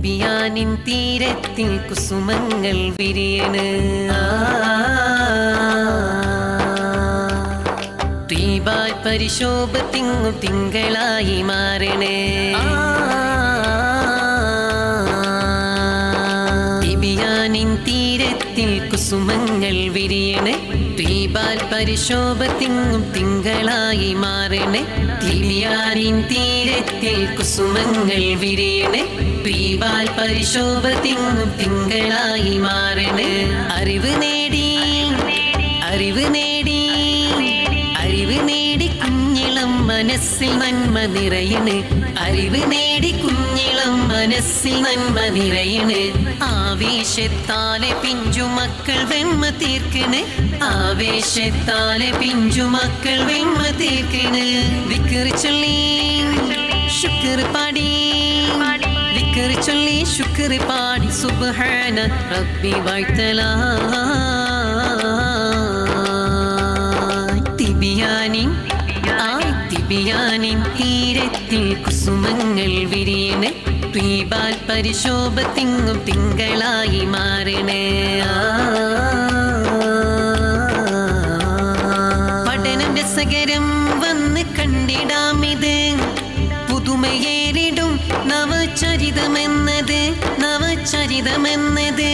തിബിയാനിൻ തീരത്തിൽ കുസുമങ്ങൾ വിരിയണ് തീബാൽ പരിശോഭ തിങ്ങു തിങ്കളായി മാറണേ തിബിയാനിൻ തീരത്തിൽ കുസുമങ്ങൾ വിരിയണ് തീബാൽ പരിശോഭ തിങ്ങും തിങ്കളായി മാറണേ തിബിയാനിൻ തീരത്തിൽ കുസുമങ്ങൾ വിരിയണ് തീബാൽ പരിശോഭ തിങ്ങും തിങ്കളായി മാറണേ അറിവ് നേടി അറിവ് നേടി അറിവ് നേടി കുഞ്ഞിളം മനസ്സിൽ നന്മ നിറയണ് അറിവ് നേടി കുഞ്ഞിളം മനസ്സിൽ നന്മ നിറയണ് ആവേശത്താലെ പിഞ്ചുമക്കൾ വെണ്മ തീർക്കണ് ആവേശത്താലെ പിഞ്ചുമക്കൾ വെണ്മ തീർക്കണ് ദിക്ർ ചൊല്ലി ശുക്ർ പാടി ദിക്ർ ചൊല്ലി ശുക്ർ പാടി സുബ്ഹാന റബ്ബി വഅ്തലാ തിബിയാനിൻ തീരത്തിൽ കുസുമങ്ങൾ വിരിയണ് തീബാൽ പരിശോഭ തിങ്ങും തിങ്കളായി മാറണേ പഠനം രസകരം വന്ന് കണ്ടിടാമിത് പുതുമയേറിടും നവചരിതമെന്നത് നവചരിതമെന്നത്